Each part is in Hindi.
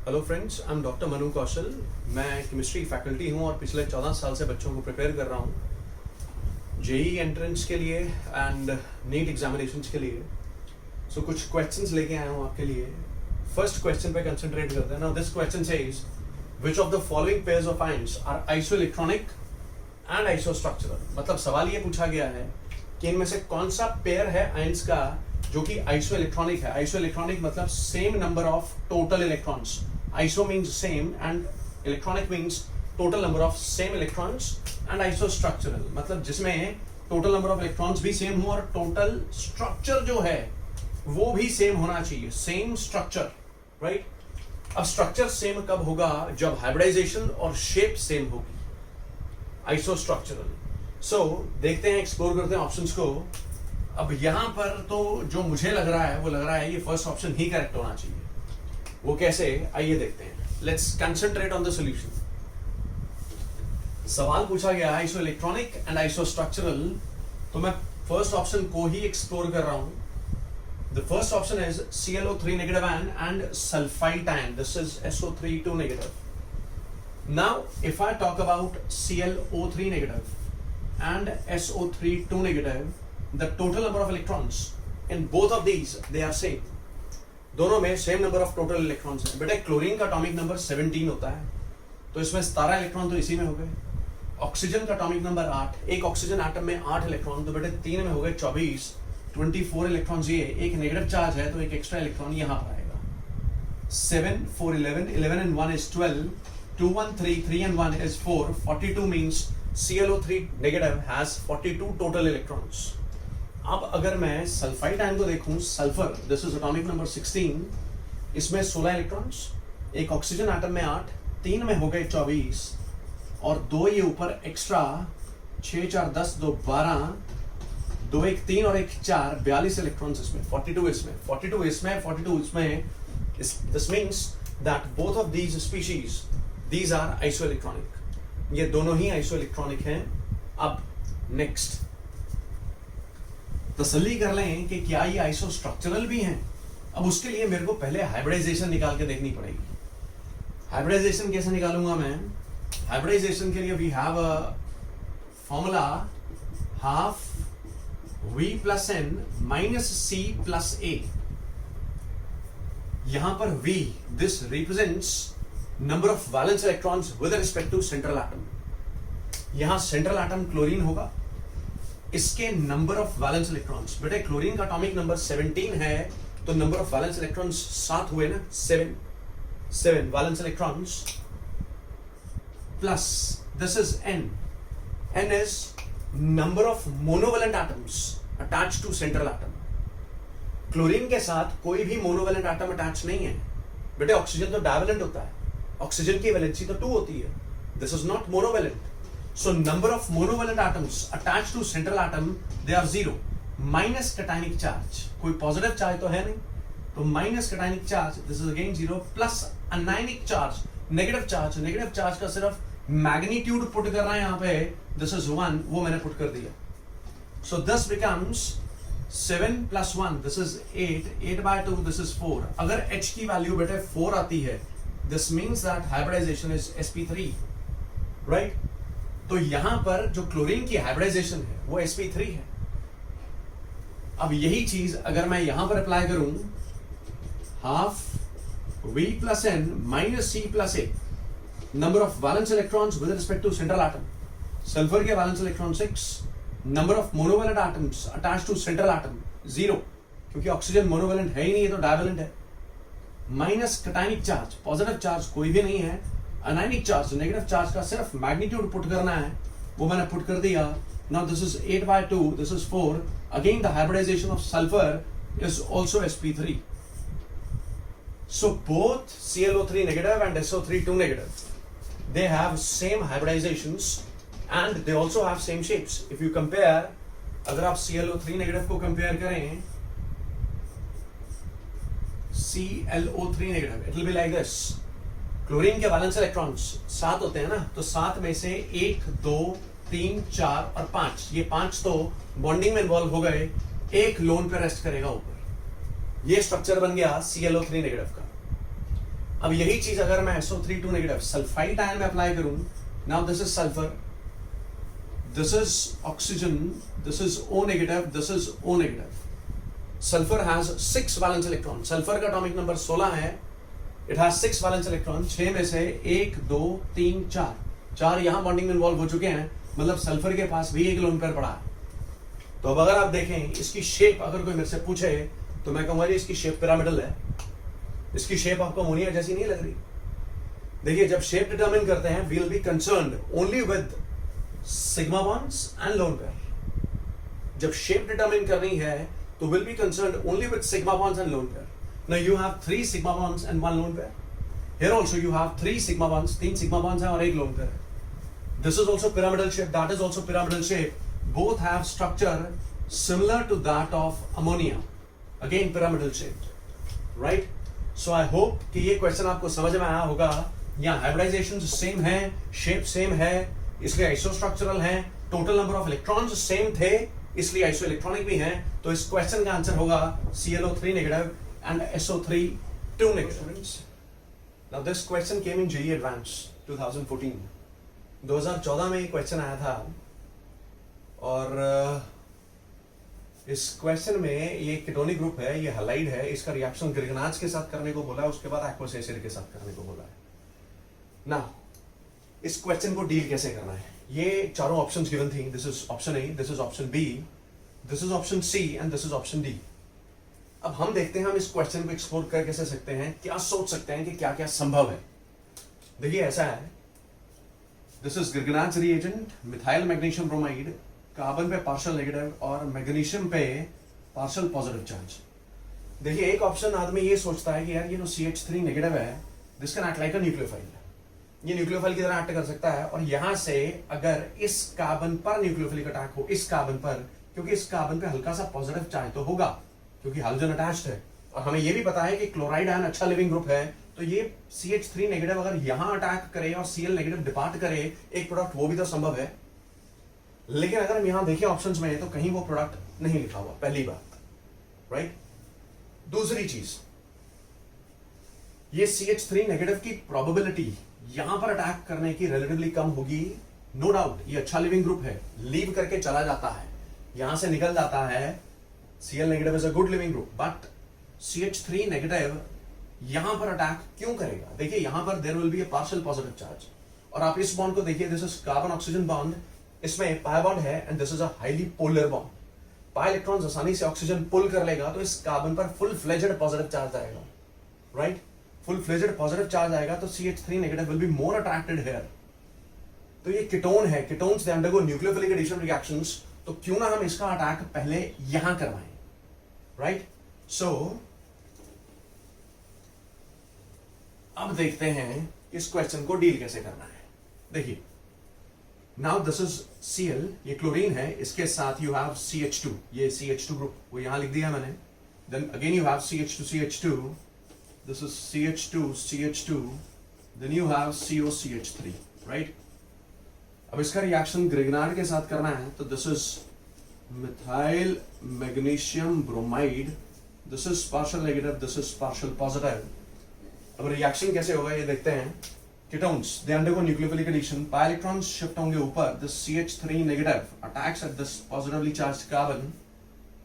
Hello friends, I am doctor Manu Kaushal. मैं केमिस्ट्री फैकल्टी हूँ और पिछले 14 साल से बच्चों को प्रिपेयर कर रहा हूँ जेई एंट्रेंस के लिए एंड नीट एग्जामिनेशंस के लिए। सो कुछ क्वेश्चंस लेके आया हूँ आपके लिए। फर्स्ट क्वेश्चन पे कंसंट्रेट करते हैं। Now this question says which of the following pairs of ions are isoelectronic and isostructural. मतलब सवाल ये पूछा गया है कि इनमें से कौन सा पेयर है आयंस का जो कि आइसोइलेक्ट्रॉनिक है। आइसोइलेक्ट्रॉनिक मतलब same number of total electrons. Iso means same and electronic means total number of same electrons and isostructural मतलब जिसमें total number of electrons भी same हो और total structure जो है वो भी same होना चाहिए, same structure, right? अब structure same कब होगा? जब hybridization और shape same होगी, isostructural. So देखते हैं, explore करते हैं options को। अब यहाँ पर तो जो मुझे लग रहा है वो लग रहा है ये first option ही correct होना चाहिए। वो कैसे, आइए देखते हैं। Let's concentrate on the solution. सवाल पूछा गया आइसोइलेक्ट्रॉनिक एंड आइसोस्ट्रक्चरल, तो मैं फर्स्ट ऑप्शन को ही एक्सप्लोर कर रहा हूं। The first option is ClO3 negative ion and sulphide ion, this is SO3 negative. Now if I talk about ClO3 negative and SO3 negative, the total number of electrons in both of these they are same. दोनों में same number of total electrons है। बेटा क्लोरीन का एटॉमिक नंबर 17 होता है, तो इसमें 17 इलेक्ट्रॉन तो इसी में हो गए। ऑक्सीजन का एटॉमिक नंबर 8, एक ऑक्सीजन एटम में 8 इलेक्ट्रॉन, तो बेटे 3 में हो गए 24, 24 इलेक्ट्रॉन्स। ये एक नेगेटिव चार्ज है तो एक एक्स्ट्रा इलेक्ट्रॉन यहाँ पर आएगा। 7 4 11, 11 and 1 is 12, 2 1 3, 3 and 1 is 4, 42 means ClO3 negative has 42 total electrons। अब अगर मैं सल्फाइड आयन को देखूं, sulphur, this is atomic number 16, इसमें 16 इलेक्ट्रॉन्स, एक ऑक्सीजन एटम में 8, 3 में हो गए 24 और 2 ये ऊपर एक्स्ट्रा, 6 4 10, 2 12, 2 1 3 और 1 4, 42 इलेक्ट्रॉन्स इसमें, 42 इसमें, 42 इसमें, 42 इसमें। This means that both of these species these are isoelectronic. ये दोनों ही आइसोइलेक्ट्रॉनिक हैं। अब नेक्स्ट तसल्ली कर लें कि क्या ये आइसोस्ट्रक्चरल भी हैं। अब उसके लिए मेरे को पहले हाइब्रिडाइजेशन निकाल के देखनी पड़ेगी। हाइब्रिडाइजेशन कैसे निकालूंगा मैं? हाइब्रिडाइजेशन के लिए we have a formula, half V plus N minus C plus A। यहां पर V, this represents number of valence electrons with respect to central atom. यहां सेंट्रल एटम क्लोरीन होगा, इसके नंबर ऑफ वैलेंस इलेक्ट्रॉन्स, बेटे क्लोरीन का एटॉमिक नंबर 17 है तो नंबर ऑफ वैलेंस इलेक्ट्रॉन्स 7 हुए ना, 7 valence electrons plus this is N is number of monovalent atoms attached to central atom. Chlorine के साथ कोई भी मोनोवेलेंट एटम अटैच नहीं है। बेटे ऑक्सीजन तो डाइवेलेंट होता है, ऑक्सीजन की वैलेंसी तो 2 होती है, this is not monovalent. So number of monovalent atoms attached to central atom they are 0, minus cationic charge, कोई positive charge तो है नहीं, तो minus cationic charge this is again 0 plus anionic charge, negative charge का सिर्फ magnitude put कर रहा है यहाँ पे, this is 1, वो मैंने put कर दिया। So this becomes 7 plus 1, this is 8, 8 by 2, this is 4। अगर H की वैल्यू बेटे 4 आती है, this means that hybridization is sp3, right? तो यहां पर जो क्लोरीन की हाइब्रिडाइजेशन है वो sp3 है। अब यही चीज अगर मैं यहां पर अप्लाई करूं, half V plus N minus C plus A, number of valence electrons with respect to central atom. Sulphur के valence electron 6, number of monovalent atoms attached to central atom 0, क्योंकि ऑक्सीजन मोनोवेलेंट है ही नहीं, है तो डाइवेलेंट है। Minus cationic charge, positive charge कोई भी नहीं है। अनायनिक चार्ज, नेगेटिव चार्ज का सिर्फ मैग्नीट्यूड पुट करना है, वो मैंने पुट कर दिया। Now this is 8 by 2, this is 4, again the hybridisation of sulphur is also sp3। So both ClO3 negative and SO3 negative, they have same hybridizations and they also have same shapes। if you compare, अगर आप ClO3 negative को कंपेयर करें, ClO3 negative, it will be like this। Chlorine के वैलेंस इलेक्ट्रॉन्स 7 होते हैं ना, तो 7 में से 1 2 3 4 और 5, ये 5 तो बॉन्डिंग में इन्वॉल्व हो गए, एक लोन पे रेस्ट करेगा ऊपर। ये स्ट्रक्चर बन गया ClO3 नेगेटिव का। अब यही चीज अगर मैं SO3 2 नेगेटिव सल्फाइड आयन में अप्लाई करूं, now this is sulphur, this is oxygen, this is O negative, this is O negative. Sulphur has 6 valence electron. Sulphur का एटॉमिक नंबर 16 है. It has 6 valence electron. 6 में से 1 2 3 4 यहां बॉन्डिंग में इन्वॉल्व हो चुके हैं. मतलब सल्फर के पास भी एक लोन पेयर पड़ा है. तो अब अगर आप देखें इसकी शेप, अगर कोई मेरे से पूछे तो मैं कहूंगा जी इसकी शेप पिरामिडल है. इसकी शेप आपको अमोनिया जैसी नहीं लग रही? देखिए, जब शेप डिटरमिन करते हैं we will be concerned only with sigma bonds and lone pair. जब शेप डिटरमिन करनी है तो will be concerned only with sigma bonds and lone pair. Now you have 3 sigma bonds and 1 lone pair. Here also you have 3 sigma bonds, 3 sigma bonds हैं और 1 lone pair. This is also pyramidal shape, that is also pyramidal shape. Both have structure similar to that of ammonia. Again pyramidal shaped, right? So I hope कि ये क्वेश्चन आपको समझ में आया होगा. यहाँ हाइब्रिडाइजेशन सेम है, शेप सेम है, इसलिए आइसोस्ट्रक्चरल है. Total number of electrons same थे, इसलिए आइसो इलेक्ट्रॉनिक भी हैं. तो इस क्वेश्चन का आंसर होगा ClO3 negative and SO3 2 negative. Now this question came in JEE Advanced 2014. 2014 में ये क्वेश्चन आया था. और इस क्वेश्चन में ये कीटोनिक ग्रुप है, ये हैलाइड है. इसका रिएक्शन ग्रिगनाज के साथ करने को बोला है, उसके बाद एक्वस एसिड के साथ करने को बोला है. ना इस क्वेश्चन को डील कैसे करना है? ये चारों ऑप्शंस गिवन थी. This is option A, this is option B, this is option C and this is option D. अब हम देखते हैं हम इस क्वेश्चन को एक्सप्लोर कर कैसे सकते हैं, क्या सोच सकते हैं कि क्या क्या संभव है. देखिए ऐसा है, this is Grignard reagent, methyl magnesium bromide, carbon पे पार्शियल नेगेटिव और मैग्नीशियम पे पार्शियल पॉजिटिव चार्ज. देखिए एक ऑप्शन आदमी ये सोचता है कि यार ये जो CH3 नेगेटिव है, this can act like a nucleophile. ये न्यूक्लियोफाइल की तरह एक्ट कर सकता है. और यहां से अगर इस कार्बन पर न्यूक्लियोफिलिक अटैक हो, इस कार्बन पर, क्योंकि इस कार्बन पे हल्का सा पॉजिटिव चार्ज तो होगा क्योंकि हाइड्रोजन अटैच्ड है. और हमें ये भी पता है कि क्लोराइड आयन अच्छा लिविंग ग्रुप है. तो ये CH3 नेगेटिव अगर यहां अटैक करे और Cl नेगेटिव डिपार्ट करे एक प्रोडक्ट, वो भी तो संभव है. लेकिन अगर हम यहां देखें ऑप्शंस में तो कहीं वो प्रोडक्ट नहीं लिखा हुआ. पहली बात, राइट. दूसरी चीज, ये CH3 नेगेटिव की प्रोबेबिलिटी यहां पर अटैक करने की रिलेटिवली कम होगी. नो डाउट ये अच्छा लिविंग ग्रुप है, लीव करके चला जाता है, यहां से निकल जाता है. Cl negative is a good living group. But CH3 negative यहां पर अटैक क्यों करेगा? देखिए यहां पर there will be a partial positive charge. और आप इस बॉन्ड को देखिए, this is carbon oxygen bond. इसमें पाई बॉन्ड है and this is a highly polar bond. Pi electrons आसानी से ऑक्सीजन पुल कर लेगा तो इस कार्बन पर फुल फ्लेजेड पॉजिटिव चार्ज आएगा, right. Full fledged positive charge आएगा तो CH3 negative will be more attracted here. तो ये कीटोन है, ketones they undergo nucleophilic addition reactions. तो क्यों ना हम इसका अटैक पहले यहां करवाएं, राइट. सो अब देखते हैं इस क्वेश्चन को डील कैसे करना है. देखिए नाउ दिस इज Cl, ये क्लोरीन है, इसके साथ यू हैव CH2, ये CH2 ग्रुप वो यहां लिख दिया मैंने. Then again you have CH2, this is CH2, then you have COCH3, right. अब इसका रिएक्शन ग्रिगनार्ड के साथ करना है तो this is methyl magnesium bromide, this is partial negative, this is partial positive. अब रिएक्शन कैसे होगा ये देखते हैं. Ketones, they undergo nucleophilic addition. Pi electrons shift होंगे ऊपर. This CH3 negative attacks at this positively charged carbon.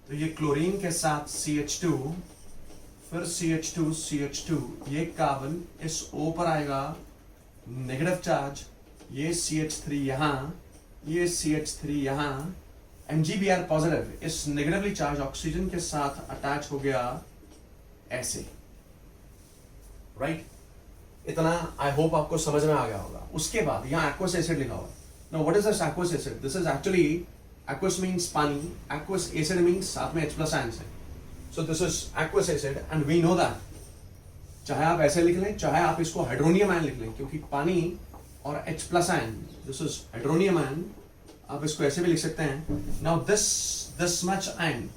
तो ये क्लोरीन के साथ CH2, फिर CH2, ये कार्बन इस O पर आएगा, नेगेटिव चार्ज. ये CH3 यहाँ, ये CH3 यहाँ. MgBr पॉजिटिव इस नेगेटिवली चार्ज ऑक्सीजन के साथ अटैच हो गया ऐसे, राइट. इतना आई होप आपको समझ में आ गया होगा. उसके बाद यहाँ एक्वस एसिड लिखा हुआ है. Now what is this aqueous acid? This is actually, aqueous means पानी, एक्वस एसिड मींस साथ में H+ आयंस है. So this is aqueous acid and we know that. चाहे आप ऐसे लिख लें, चाहे आप इसको हाइड्रोनियम आयन लिख लें, क्योंकि पानी और H+ ion, this is hydronium ion. आप इसको ऐसे भी लिख सकते हैं. नाउ दिस मच आयन,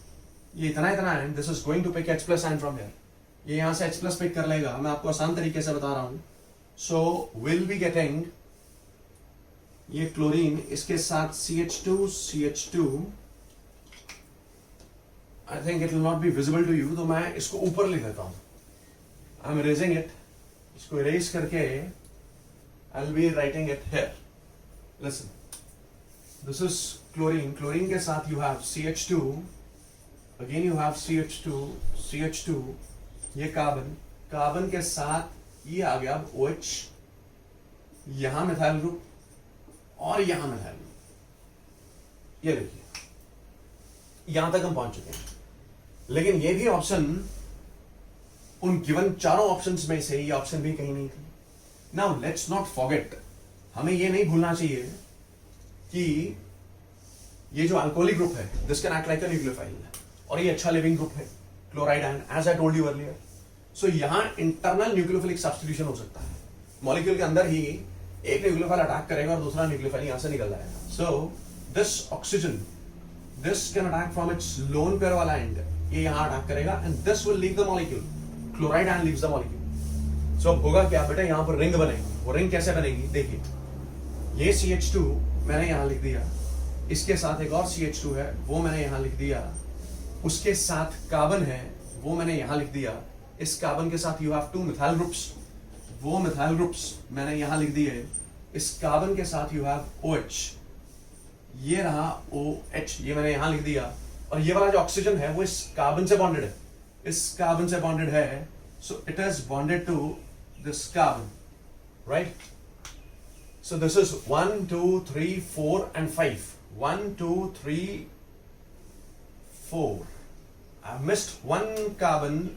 ये इतना ion, this is going to pick H+ ion from here. ये यहां से H+ पिक कर लेगा. मैं आपको आसान तरीके से बता रहा हूं. सो विल बी गेटिंग ये क्लोरीन इसके साथ CH2. I think it will not be visible to you, तो मैं इसको ऊपर लिख देता हूं. I am erasing it. इसको इरेज करके I will be writing it here. Listen, this is chlorine. Chlorine के साथ you have CH2, again you have CH2, ये कार्बन. कार्बन के साथ ये आ गया अब OH, यहां मिथाइल ग्रुप और यहां मिथाइल ग्रुप. ये देखिए यहां तक हम पहुंच चुके हैं. लेकिन ये भी ऑप्शन, उन गिवन चारों ऑप्शंस में से ये ऑप्शन भी कहीं नहीं थी. नाउ लेट्स नॉट फॉरगेट, हमें ये नहीं भूलना चाहिए कि ये जो अल्कोहलिक ग्रुप है this can act like a nucleophile, और ये अच्छा लिविंग ग्रुप है, chloride ion, as I told you earlier. So यहां इंटरनल न्यूक्लियोफिलिक सब्स्टिट्यूशन हो सकता है. मॉलिक्यूल के अंदर ही एक न्यूक्लियोफाइल अटैक करेगा और दूसरा न्यूक्लियोफाइल यहां से निकल जाएगा. So this oxygen, this can attack from its lone pair वाला एंड, ये यहां अटैक करेगा and this will leave the molecule. Chloride ion leaves the molecule. So अब होगा क्या बेटा, यहां पर रिंग बनेगी. वो रिंग कैसे बनेगी देखिए, ये CH2 मैंने यहां लिख दिया, इसके साथ एक और CH2 है वो मैंने यहां लिख दिया, उसके साथ कार्बन है वो मैंने यहां लिख दिया, इस कार्बन के साथ यू हैव 2 मिथाइल ग्रुप्स, वो मिथाइल ग्रुप्स मैंने यहां लिख दिए, इस कार्बन के साथ यू हैव OH, ये रहा OH, ये मैंने यहां लिख दिया, और ये वाला जो ऑक्सीजन है वो इस कार्बन से बॉन्डेड है, इस कार्बन से बॉन्डेड है. So it is bonded to this carbon, right. So this is 1, 2, 3, 4 and 5. 1, 2, 3, 4. I missed one carbon.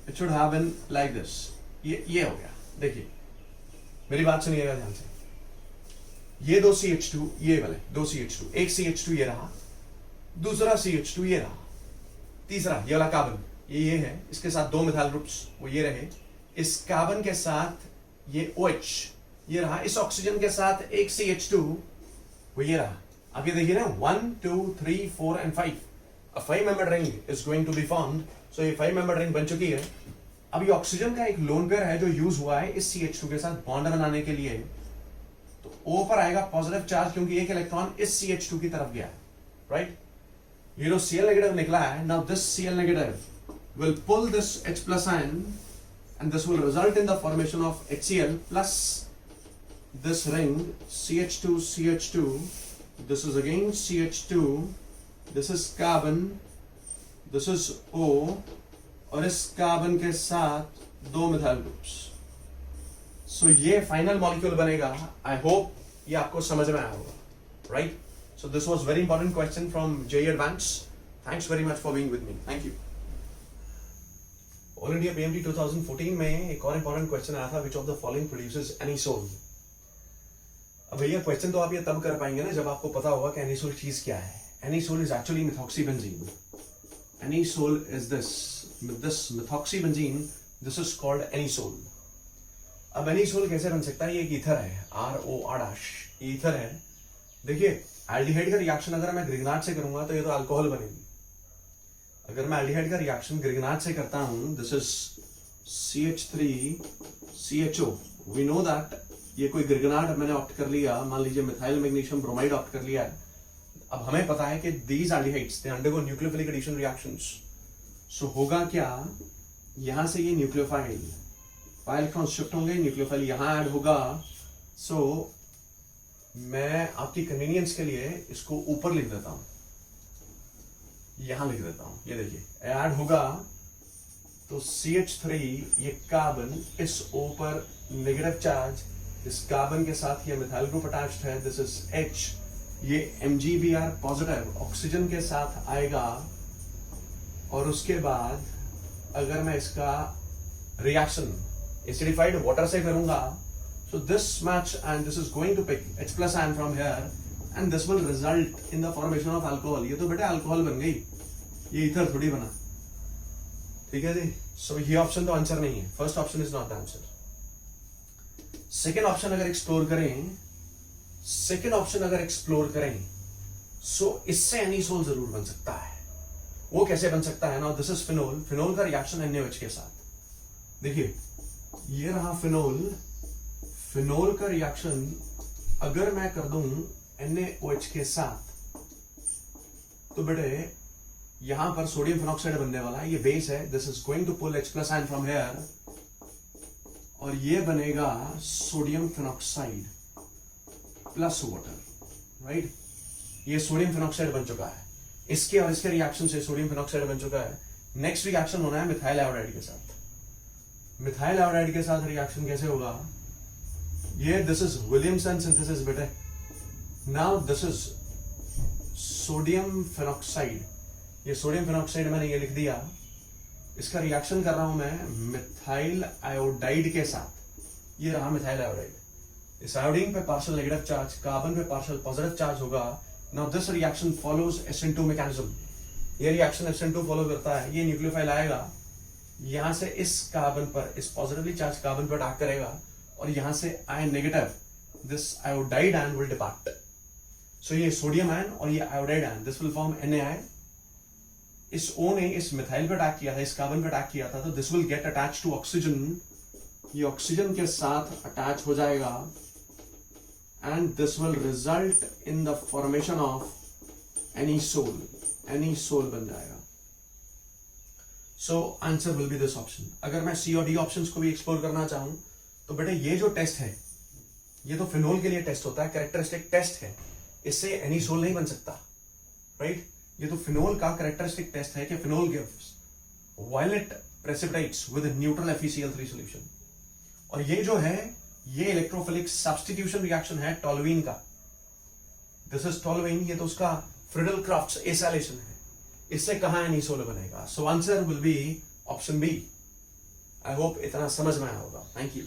It should have been like this. ये हो गया. देखिए मेरी बात सुनिएगा ध्यान से. ये 2 CH2, ये वाले 2 CH2, एक CH2 ये रहा, दूसरा CH2 ये रहा, तीसरा ये वाला कार्बन ये है, इसके साथ 2 मिथाइल ग्रुप्स वो ये रहे, इस कार्बन के साथ ये OH ये रहा, इस ऑक्सीजन के साथ एक CH2 वो ये रहा. अब ये देखिए ना 1, 2, 3, 4 and 5. A 5-membered ring is going to be formed. So ये 5-membered ring बन चुकी है. अब ये ऑक्सीजन का एक लोन पेयर है जो यूज हुआ है इस CH2 के साथ बॉन्ड बनाने के लिए. तो O पर आएगा पॉजिटिव चार्ज क्योंकि एक इलेक्ट्रॉन इस CH2 की तरफ गया है, राइट. ये जो Cl नेगेटिव निकला है, now this Cl negative will pull this H plus ion and this will result in the formation of HCl plus this ring CH2, this is again CH2, this is carbon, this is O, और इस कार्बन के साथ 2 मिथाइल ग्रुप्स. सो ये फाइनल मॉलिक्यूल बनेगा. आई होप ये आपको समझ में आया होगा, right. So this was very important question from JEE advance. Thanks very much for being with me. Thank you. All India PMT 2014 में एक और इंपॉर्टेंट क्वेश्चन आया था, which of the following produces anisole. अब भैया क्वेश्चन तो आप ये तब कर पाएंगे ना जब आपको पता होगा कि एनिसोल चीज क्या है. Anisole is actually methoxybenzene. Anisole is this methoxybenzene, this is called anisole. अब एनिसोल कैसे बन सकता है, ये एक ईथर है, ROR', ईथर है. देखिए एल्डिहाइड का रिएक्शन अगर मैं ग्रिगनाट से करूंगा तो ये तो अल्कोहल बनेगी. अगर मैं एल्डिहाइड का रिएक्शन ग्रिगनाट से करता हूं, this is CH3CHO. We know that ये कोई ग्रिगनाट मैंने ऑप्ट कर लिया, मान लीजिए मिथाइल मैग्नीशियम ब्रोमाइड ऑप्ट कर लिया है. अब हमें पता है कि these aldehydes they undergo nucleophilic addition reactions. So होगा क्या, यहां से ये न्यूक्लियोफाइल, इलेक्ट्रॉन्स शिफ्ट होंगे, न्यूक्लियोफाइल यहां ऐड होगा. सो मैं आपकी कन्वीनियंस के लिए इसको ऊपर लिख देता हूं, यहां लिख देता हूं. ये देखिए ऐड होगा तो CH3, ये कार्बन, इस O पर नेगेटिव चार्ज, इस कार्बन के साथ ये मिथाइल ग्रुप अटैच्ड है, दिस इज H, ये MgBr पॉजिटिव ऑक्सीजन के साथ आएगा. और उसके बाद अगर मैं इसका रिएक्शन एसिडिफाइड वाटर से करूंगा, so this match and this is going to pick H plus ion from here and this will result in the formation of alcohol. ये तो बेटा अल्कोहल बन गई, ये ईथर थोड़ी बना. ठीक है जी. सो ये ऑप्शन तो आंसर नहीं है, first option is not the answer. Second option अगर एक्सप्लोर करें, सो इससे एनिसोल जरूर बन सकता है. वो कैसे बन सकता है ना, दिस इज फिनोल. फिनोल का रिएक्शन NaOH के साथ. देखिए ये रहा फिनोल का रिएक्शन अगर मैं कर दूं NaOH के साथ, तो बेटे यहां पर सोडियम फिनॉक्साइड बनने वाला है, ये बेस है, this is going to pull H plus ion from here और ये बनेगा sodium phenoxide plus water, right. ये सोडियम फिनॉक्साइड बन चुका है, इसके और इसके रिएक्शन से सोडियम फिनॉक्साइड बन चुका है। नेक्स्ट रिएक्शन होना है मिथाइल आयोडाइड के साथ। मिथाइल आयोडाइड के साथ रिएक्शन कैसे होगा, ये दिस इज विलियमसन सिंथेसिस बेटे। Now this is sodium phenoxide, ये सोडियम फिनॉक्साइड मैंने ये लिख दिया, इसका रिएक्शन कर रहा हूं मैं मिथाइल आयोडाइड के साथ। ये रहा मिथाइल आयोडाइड, इस आयोडीन पे पार्शियल नेगेटिव चार्ज, कार्बन पे पार्शियल पॉजिटिव चार्ज होगा। Now this reaction follows SN2 mechanism. ये रिएक्शन SN2 फॉलो करता है, ये न्यूक्लियोफाइल आएगा, यहां से इस कार्बन पर, इस पॉजिटिवली चार्ज कार्बन पर अटैक करेगा और यहां से ion negative, this iodide ion will depart. So ये सोडियम आयन और ये iodide ion, this will form NaI। इस O ने इस मिथाइल पे अटैक किया था, इस कार्बन पे अटैक किया था, तो this will get attach to oxygen, ये ऑक्सीजन के साथ अटैच हो जाएगा and this will result in the formation of anisole बन जाएगा। So answer will be this option. अगर मैं C और D ऑप्शंस को भी एक्सप्लोर करना चाहूं तो बेटे ये जो टेस्ट है ये तो फिनोल के लिए टेस्ट होता है, कैरेक्टरिस्टिक टेस्ट है, इससे एनीसोल नहीं बन सकता, राइट। ये तो फिनोल का कैरेक्टरिस्टिक टेस्ट है कि phenol gives violet precipitates with neutral FeCl3 solution. और ये जो है ये इलेक्ट्रोफिलिक सब्स्टिट्यूशन रिएक्शन है टोलुइन का, दिस इज टोलुइन, ये तो उसका फ्रिडल क्राफ्ट्स एसाइलेशन है, इससे कहां एनीसोल बनेगा। So answer will be option B. I hope इतना समझ में आया होगा। Thank you.